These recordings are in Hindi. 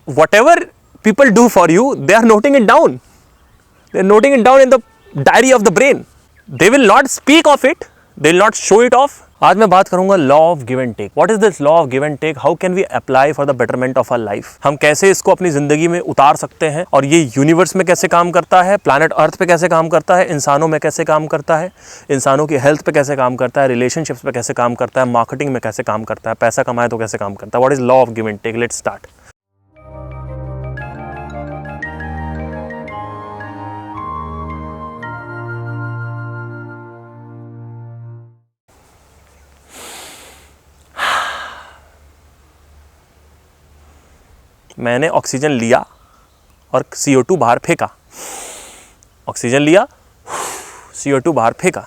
whatever people do for you, they are noting it down. They are noting it down in the diary of the brain. They will not speak of it. They will not show it off. आज मैं बात करूंगा law of give and take. What is this law of give and take? How can we apply for the betterment of our life? हम कैसे इसको अपनी जिंदगी में उतार सकते हैं, और ये यूनिवर्स में कैसे काम करता है, प्लैनेट अर्थ पे कैसे काम करता है, इंसानों में कैसे काम करता है, इंसानों की हेल्थ पे कैसे काम करता है, रिलेशनशिप्स पे कैसे काम करता है, मार्केटिंग में कैसे काम करता है, पैसा कमाए तो कैसे काम करता है. What is law of give and take? Let's start. मैंने ऑक्सीजन लिया और CO2 बाहर फेंका. ऑक्सीजन लिया, CO2 बाहर फेंका.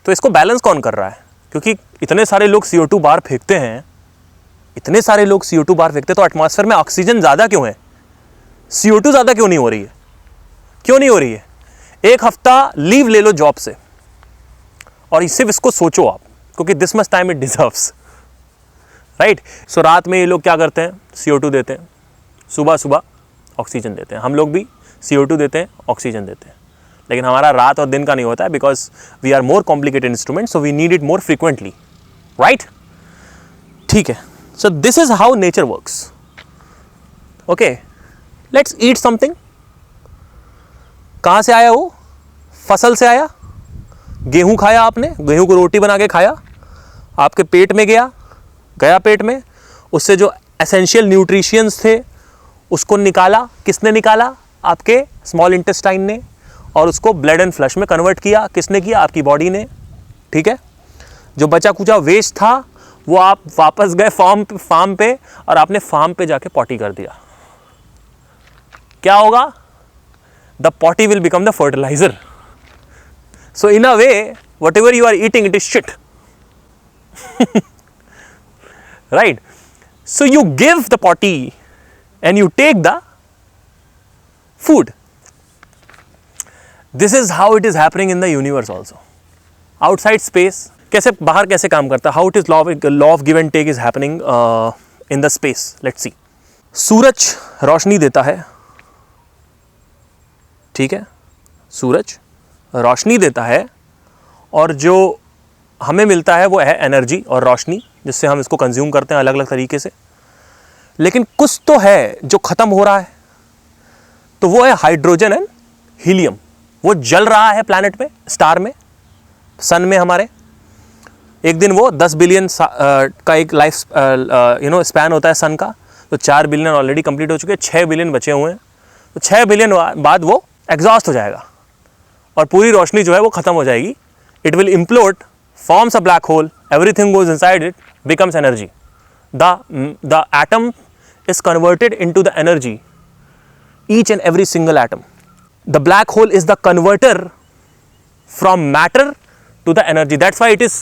तो इसको बैलेंस कौन कर रहा है? क्योंकि इतने सारे लोग CO2 बाहर फेंकते हैं, इतने सारे लोग CO2 बाहर फेंकते हैं, तो एटमॉस्फेयर में ऑक्सीजन ज़्यादा क्यों है? CO2 ज़्यादा क्यों नहीं हो रही है? क्यों नहीं हो रही है? एक हफ्ता लीव ले लो जॉब से और सिर्फ इसको सोचो आप, क्योंकि this much time it deserves, right? So रात में ये लोग क्या करते हैं? CO2 देते हैं, सुबह सुबह ऑक्सीजन देते हैं. हम लोग भी CO2 देते हैं, ऑक्सीजन देते हैं, लेकिन हमारा रात और दिन का नहीं होता है, because we are more complicated instrument, so we need it more frequently, right? ठीक है. So this is how nature works. Okay, let's eat something. कहाँ से आया वो? फसल से आया. गेहूँ खाया आपने, गेहूँ को रोटी बना के खाया, आपके पेट में गया पेट में, उससे जो एसेंशियल न्यूट्रिशंस थे उसको निकाला. किसने निकाला? आपके स्मॉल इंटेस्टाइन ने, और उसको ब्लड एंड फ्लश में कन्वर्ट किया. किसने किया? आपकी बॉडी ने. ठीक है. जो बचा कुचा वेस्ट था वो आप वापस गए फार्म पे और आपने फार्म पे जाके पॉटी कर दिया. क्या होगा? The potty will become the fertiliser. So in a way whatever you are eating it is shit. Right? So you give the potty and you take the food. This is how it is happening in the universe also. Outside space, कैसे बाहर कैसे काम करता है? How it is law of give and take is happening in the space. Let's see. सूरज रोशनी देता है, ठीक है? सूरज रोशनी देता है, और जो हमें मिलता है वो है एनर्जी और रोशनी, जिससे हम इसको कंज्यूम करते हैं अलग अलग तरीके से. लेकिन कुछ तो है जो ख़त्म हो रहा है, तो वो है हाइड्रोजन एंड हीलियम. वो जल रहा है प्लैनेट में, स्टार में, सन में हमारे. एक दिन वो 10 बिलियन का एक लाइफ स्पैन होता है सन का. तो 4 बिलियन ऑलरेडी कंप्लीट हो चुके हैं, 6 बिलियन बचे हुए हैं. तो 6 बिलियन बाद वो एग्जॉस्ट हो जाएगा और पूरी रोशनी जो है वो ख़त्म हो जाएगी. It will implode, forms a black hole, everything goes inside it, becomes energy. The atom is converted into the energy, each and every single atom. The black hole is the converter from matter to the energy. That's why it is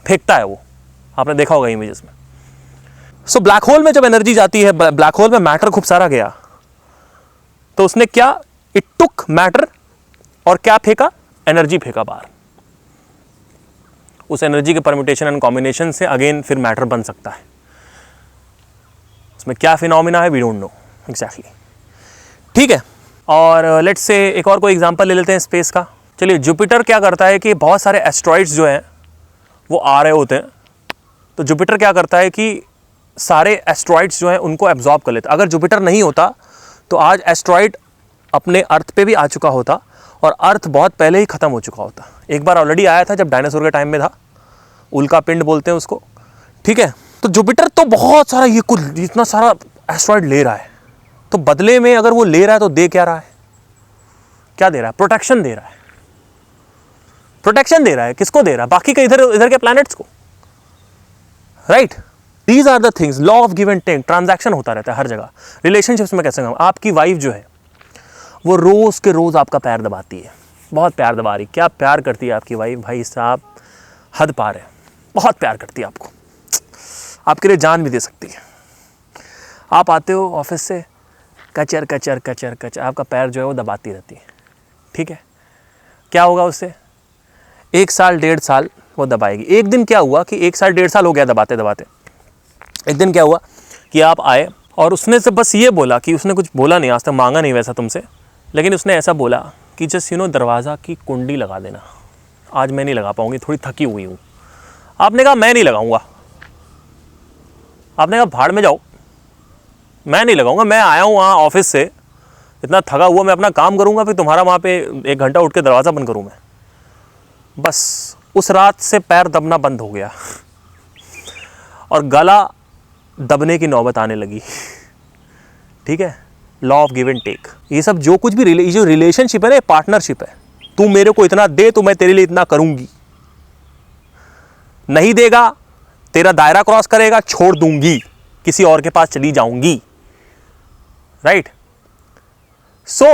फेंकता है वो. आपने देखा होगा इमेजेस में. So black hole में जब एनर्जी जाती है, black hole में मैटर खूब सारा गया, तो उसने क्या? It took matter और क्या फेंका? एनर्जी फेंका बाहर. उस एनर्जी के परम्यूटेशन एंड कॉम्बिनेशन से अगेन फिर मैटर बन सकता है. उसमें क्या फिनोमिना है वी डोंट नो एग्जैक्टली. ठीक है. और लेट्स से एक और कोई एग्जांपल ले लेते हैं स्पेस का. चलिए, जुपिटर क्या करता है कि बहुत सारे एस्ट्रॉइड्स जो हैं वो आ रहे होते हैं. तो जुपिटर क्या करता है कि सारे एस्ट्रॉइड्स जो हैं उनको एब्जॉर्ब कर लेता है. अगर जुपिटर नहीं होता तो आज एस्ट्रॉइड अपने अर्थ पे भी आ चुका होता और अर्थ बहुत पहले ही ख़त्म हो चुका होता. एक बार ऑलरेडी आया था जब डायनासोर के टाइम में था. उल्का पिंड बोलते हैं उसको. ठीक है. तो जुपिटर तो बहुत सारा ये कुल इतना सारा एस्ट्रॉइड ले रहा है. तो बदले में अगर वो ले रहा है तो दे क्या रहा है? क्या दे रहा है? प्रोटेक्शन दे रहा है. प्रोटेक्शन दे रहा है. किसको दे रहा है? बाकी के इधर के प्लैनेट्स को, right? These are the things. Law of give and take. Transaction होता रहता है हर जगह. रिलेशनशिप्स में कैसे? आपकी वाइफ जो है वो रोज़ के रोज़ आपका पैर दबाती है. बहुत प्यार दबा रही. क्या प्यार करती है आपकी वाइफ, भाई साहब, हद पार है. बहुत प्यार करती है आपको. आपके लिए जान भी दे सकती है. आप आते हो ऑफिस से, कचर कचर कचर कचर, आपका पैर जो है वो दबाती रहती है. ठीक है. क्या होगा उससे? 1 साल 1.5 साल वो दबाएगी. एक दिन क्या हुआ कि 1 साल 1.5 साल हो गया दबाते दबाते. एक दिन क्या हुआ कि आप आए और उसने से बस ये बोला कि उसने कुछ बोला नहीं, आज तक मांगा नहीं वैसा तुमसे, लेकिन उसने ऐसा बोला कि जस्ट दरवाज़ा की कुंडी लगा देना, आज मैं नहीं लगा पाऊंगी, थोड़ी थकी हुई हूँ। आपने कहा मैं नहीं लगाऊंगा, आपने कहा भाड़ में जाओ, मैं नहीं लगाऊंगा, मैं आया हूँ वहाँ ऑफिस से इतना थका हुआ, मैं अपना काम करूँगा, फिर तुम्हारा वहाँ पे 1 घंटा उठ के दरवाज़ा बंद करूँ मैं। बस उस रात से पैर दबना बंद हो गया और गला दबने की नौबत आने लगी। ठीक है, law of give and take, ये सब जो कुछ भी जो रिलेशनशिप है ना, पार्टनरशिप है। तू मेरे को इतना दे तो मैं तेरे लिए इतना करूंगी, नहीं देगा तेरा दायरा क्रॉस करेगा, छोड़ दूंगी, किसी और के पास चली जाऊंगी। Right? So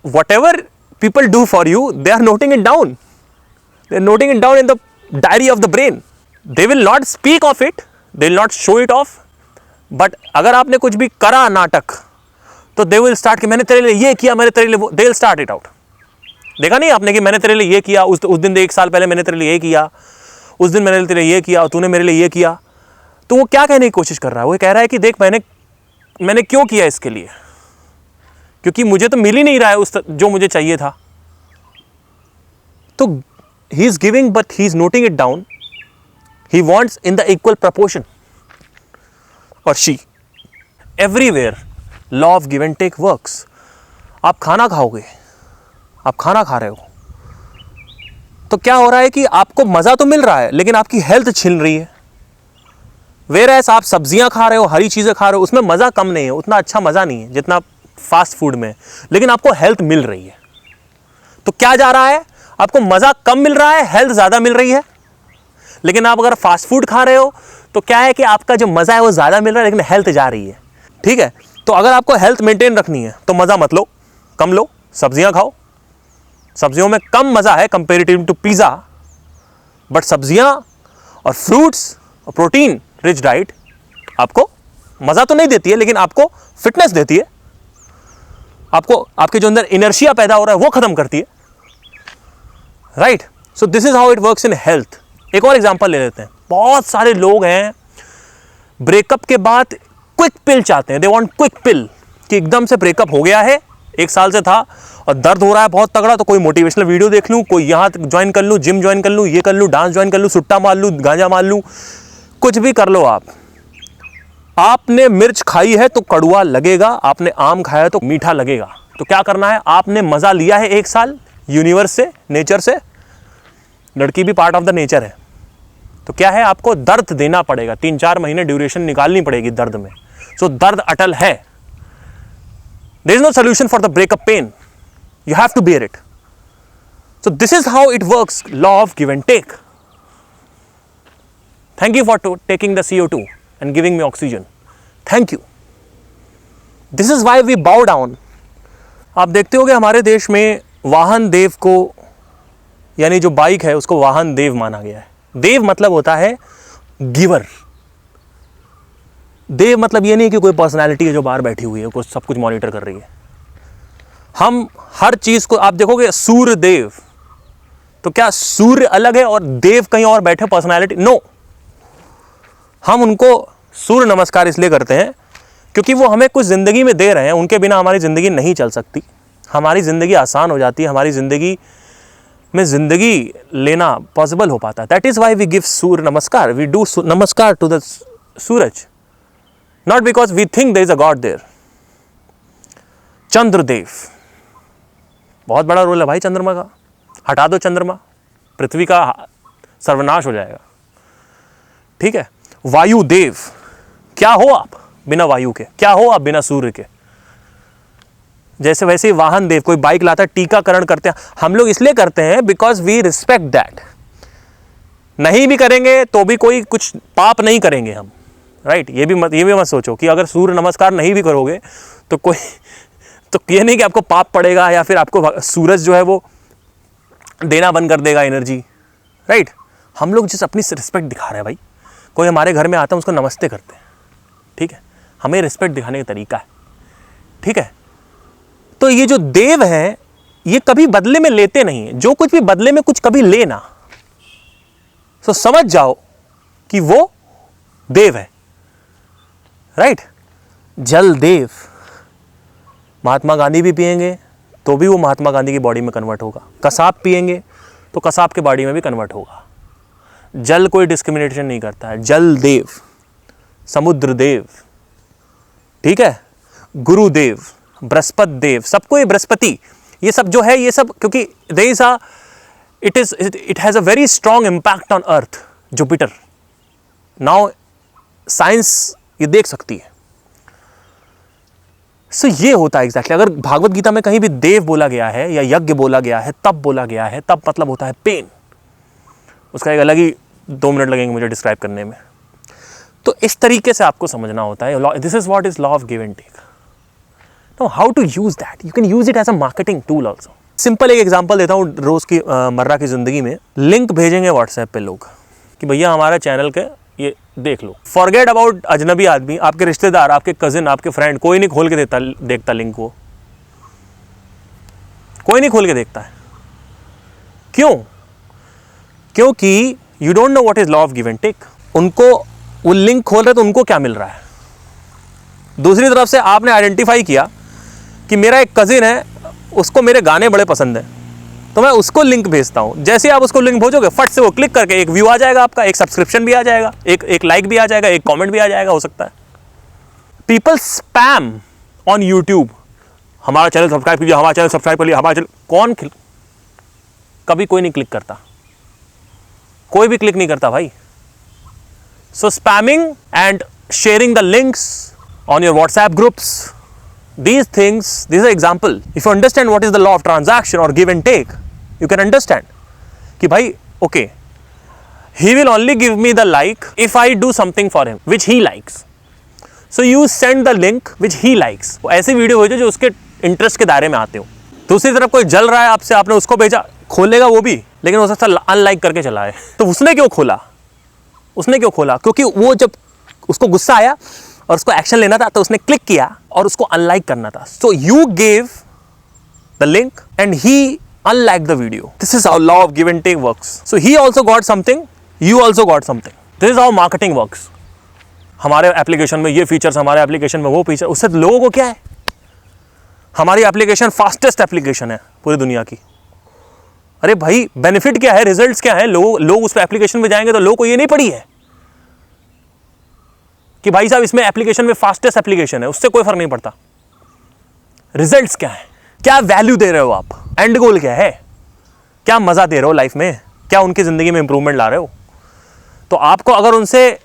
whatever people do for you, they are noting it down, they are noting it down in the diary of the brain. They will not speak of it, they will not show it off, but अगर आपने कुछ भी करा नाटक तो दे विल स्टार्ट कि मैंने तेरे लिए ये किया, मैंने तेरे लिए वो, they will start it out. देखा नहीं आपने कि मैंने तेरे लिए ये किया, उस दिन 1 साल पहले मैंने तेरे लिए ये किया, उस दिन मैंने तेरे लिए ये किया, तूने मेरे लिए ये किया। तो वो क्या कहने की कोशिश कर रहा है? वो कह रहा है कि देख मैंने क्यों किया इसके लिए, क्योंकि मुझे तो मिल ही नहीं रहा है जो मुझे चाहिए था। तो he is giving but he is noting it down, he wants in the equal proportion. और she, everywhere law of give and take works. आप खाना खाओगे, आप खाना खा रहे हो तो क्या हो रहा है कि आपको मज़ा तो मिल रहा है लेकिन आपकी हेल्थ छिन रही है। वेयरएज़ आप सब्जियां खा रहे हो, हरी चीज़ें खा रहे हो, उसमें मज़ा कम नहीं है, उतना अच्छा मज़ा नहीं है जितना फास्ट फूड में, लेकिन आपको हेल्थ मिल रही है। तो क्या जा रहा है, आपको मज़ा कम मिल रहा है, हेल्थ ज़्यादा मिल रही है। लेकिन आप अगर फास्ट फूड खा रहे हो तो क्या है कि आपका जो मज़ा है वो ज़्यादा मिल रहा है लेकिन हेल्थ जा रही है। ठीक है, तो अगर आपको हेल्थ मेंटेन रखनी है तो मज़ा मत लो, कम लो, सब्जियां खाओ। सब्जियों में कम मज़ा है कंपेरेटिव टू पिज़्ज़ा, बट सब्जियां और फ्रूट्स और प्रोटीन रिच डाइट आपको मज़ा तो नहीं देती है लेकिन आपको फिटनेस देती है, आपको आपके जो अंदर इनर्शिया पैदा हो रहा है वो ख़त्म करती है। Right? So this is how it works in health. एक और एग्जांपल ले लेते हैं। बहुत सारे लोग हैं ब्रेकअप के बाद क्विक पिल चाहते हैं, दे वांट क्विक पिल, कि एकदम से ब्रेकअप हो गया है, 1 साल से था और दर्द हो रहा है बहुत तगड़ा, तो कोई मोटिवेशनल वीडियो देख लूँ, कोई यहाँ ज्वाइन कर लूँ, जिम ज्वाइन कर लूँ, ये कर लूँ, डांस ज्वाइन कर लूँ, सुट्टा मार लूँ, गांजा मार लूँ, कुछ भी कर लो आप। आपने मिर्च खाई है तो कड़वा लगेगा, आपने आम खाया है तो मीठा लगेगा। तो क्या करना है, आपने मज़ा लिया है 1 साल यूनिवर्स से, नेचर से, लड़की भी पार्ट ऑफ द नेचर है, तो क्या है, आपको दर्द देना पड़ेगा, 3-4 महीने ड्यूरेशन निकालनी पड़ेगी दर्द में। सो दर्द अटल है, there is no solution for the breakup pain, you have to bear it. So this is how it works, law of give and take. Thank you for taking the CO2 and giving me oxygen. Thank you. This is why we bow down. आप देखते होगे हमारे देश में वाहन देव को, यानी जो बाइक है उसको वाहन देव माना गया है। देव मतलब होता है गिवर। देव मतलब ये नहीं कि कोई पर्सनालिटी है जो बाहर बैठी हुई है, कुछ सब कुछ मॉनिटर कर रही है। हम हर चीज़ को, आप देखोगे सूर्य देव, तो क्या सूर्य अलग है और देव कहीं और बैठे पर्सनालिटी? नो। हम उनको सूर्य नमस्कार इसलिए करते हैं क्योंकि वो हमें कुछ ज़िंदगी में दे रहे हैं, उनके बिना हमारी ज़िंदगी नहीं चल सकती, हमारी ज़िंदगी आसान हो जाती है, हमारी ज़िंदगी में ज़िंदगी लेना पॉसिबल हो पाता है। That is why we give Surya Namaskar, we do Namaskar to the suraj, not because we think there is a god there. Chandradev, बहुत बड़ा रोल है भाई चंद्रमा का, हटा दो चंद्रमा, पृथ्वी का सर्वनाश हो जाएगा। ठीक है। वायुदेव, क्या हो आप बिना वायु के, क्या हो आप बिना सूर्य के। जैसे वैसे ही वाहन देव, कोई बाइक लाता है, टीकाकरण करते हैं, हम लोग इसलिए करते हैं बिकॉज वी रिस्पेक्ट दैट। नहीं भी करेंगे तो भी कोई कुछ पाप नहीं करेंगे हम। राइट? ये भी मत सोचो कि अगर सूर्य नमस्कार नहीं भी करोगे तो कोई, तो ये नहीं कि आपको पाप पड़ेगा या फिर आपको सूरज जो है वो देना बंद कर देगा एनर्जी। राइट? हम लोग जिस अपनी रिस्पेक्ट दिखा रहे हैं भाई, कोई हमारे घर में आता है उसको नमस्ते करते हैं। ठीक है, हमें रिस्पेक्ट दिखाने का तरीका है। ठीक है, तो ये जो देव है ये कभी बदले में लेते नहीं है, जो कुछ भी बदले में कुछ कभी लेना, तो समझ जाओ कि वो देव है। राइट? जल देव, महात्मा गांधी भी पिएंगे तो भी वो महात्मा गांधी की बॉडी में कन्वर्ट होगा, कसाब पिएंगे तो कसाब के बॉडी में भी कन्वर्ट होगा। जल कोई डिस्क्रिमिनेशन नहीं करता है। जल देव, समुद्र देव, ठीक है, गुरुदेव, बृहस्पति देव, सबको ये बृहस्पति, ये सब जो है, ये सब क्योंकि it has a very strong impact on earth, Jupiter. Now science ये देख सकती है। सो ये होता है एग्जैक्टली। अगर भागवत गीता में कहीं भी देव बोला गया है या यज्ञ बोला गया है, तप बोला गया है, तप मतलब होता है पेन। उसका एक अलग ही 2 मिनट लगेंगे मुझे डिस्क्राइब करने में। तो इस तरीके से आपको समझना होता है। This is what is law of give and take. Now how to use that, you can use it as a marketing tool also. Simple एक एग्जांपल देता हूँ रोज की मर्रा की जिंदगी में। लिंक भेजेंगे व्हाट्सएप पे लोग कि भैया हमारा चैनल के ये देख लो। फॉरगेट अबाउट अजनबी आदमी, आपके रिश्तेदार, आपके कजिन, आपके फ्रेंड, कोई नहीं खोल के देखता लिंक को, कोई नहीं खोल के देखता है। क्यों? क्योंकि you don't know what is law of give and take. उनको वो लिंक खोल रहे तो उनको क्या मिल रहा है। दूसरी तरफ से आपने आइडेंटिफाई किया कि मेरा एक कजिन है, उसको मेरे गाने बड़े पसंद हैं, तो मैं उसको लिंक भेजता हूं। जैसे आप उसको लिंक भेजोगे, फट से वो क्लिक करके एक व्यू आ जाएगा आपका, एक सब्सक्रिप्शन भी आ जाएगा, एक लाइक भी आ जाएगा, एक कमेंट भी आ जाएगा, हो सकता है। पीपल स्पैम ऑन यूट्यूब, हमारा चैनल सब्सक्राइब कीजिए, हमारा चैनल सब्सक्राइब कर लिया, हमारा चैनल। कौन कभी कोई नहीं क्लिक करता, कोई भी क्लिक नहीं करता भाई। So spamming and sharing the links on your WhatsApp groups, these things are example. If you understand what is the law of transaction or give and take, you can understand कि भाई okay, he will only give me the like if I do something for him which he likes. So you send the link which he likes. ऐसे वीडियो भेजो जो उसके इंटरेस्ट के दायरे में आते हो। दूसरी तरफ कोई जल रहा है आपसे, आपने उसको भेजा, खोलेगा वो भी, लेकिन हो सकता है अनलाइक करके चला है। तो उसने क्यों खोला? क्योंकि वो जब उसको गुस्सा आया और उसको एक्शन लेना था तो उसने क्लिक किया और उसको अनलाइक करना था। So you gave the link and he unlike the video. This is how law of give and take works. So he also got something, you also got something. This is how marketing works. हमारे एप्लीकेशन में ये फीचर्स, हमारे एप्लीकेशन में वो फीचर, उससे लोगों को क्या है, हमारी एप्लीकेशन फास्टेस्ट एप्लीकेशन है पूरी दुनिया की। अरे भाई बेनिफिट क्या है, रिजल्ट्स क्या है? लोग उस पर एप्लीकेशन में जाएंगे तो लोगों को ये नहीं पड़ी है कि भाई साहब इसमें एप्लीकेशन में फास्टेस्ट एप्लीकेशन है, उससे कोई फर्क नहीं पड़ता। रिजल्ट्स क्या है, क्या वैल्यू दे रहे हो आप, एंड गोल क्या है, क्या मजा दे रहे हो लाइफ में, क्या उनकी जिंदगी में इंप्रूवमेंट ला रहे हो। तो आपको अगर उनसे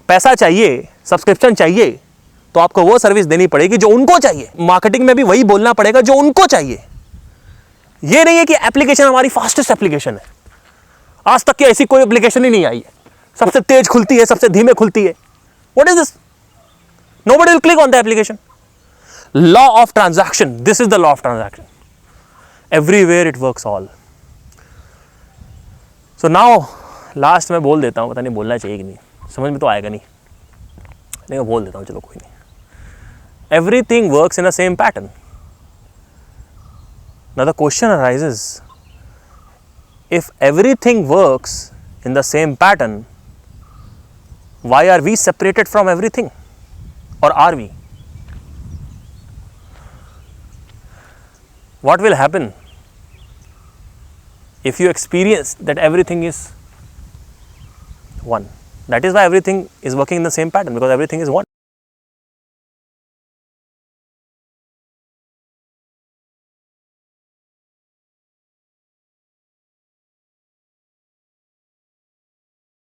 पैसा चाहिए, सब्सक्रिप्शन चाहिए, तो आपको वो सर्विस देनी पड़ेगी जो उनको चाहिए। मार्केटिंग में भी वही बोलना पड़ेगा जो उनको चाहिए। ये नहीं है कि एप्लीकेशन हमारी फास्टेस्ट एप्लीकेशन है, आज तक की ऐसी कोई एप्लीकेशन ही नहीं आई है, सबसे तेज खुलती है, सबसे धीमे खुलती है। What is this? Nobody will click on the application. Law of transaction. This is the law of transaction. Everywhere it works all. So now, last में बोल देता हूँ, पता नहीं बोलना चाहिए कि नहीं, समझ में तो आएगा नहीं, लेकिन बोल देता हूँ, चलो कोई नहीं। Everything works in the same pattern. Now the question arises, if everything works in the same pattern, why are we separated from everything? Or are we? What will happen if you experience that everything is one? That is why everything is working in the same pattern, because everything is one.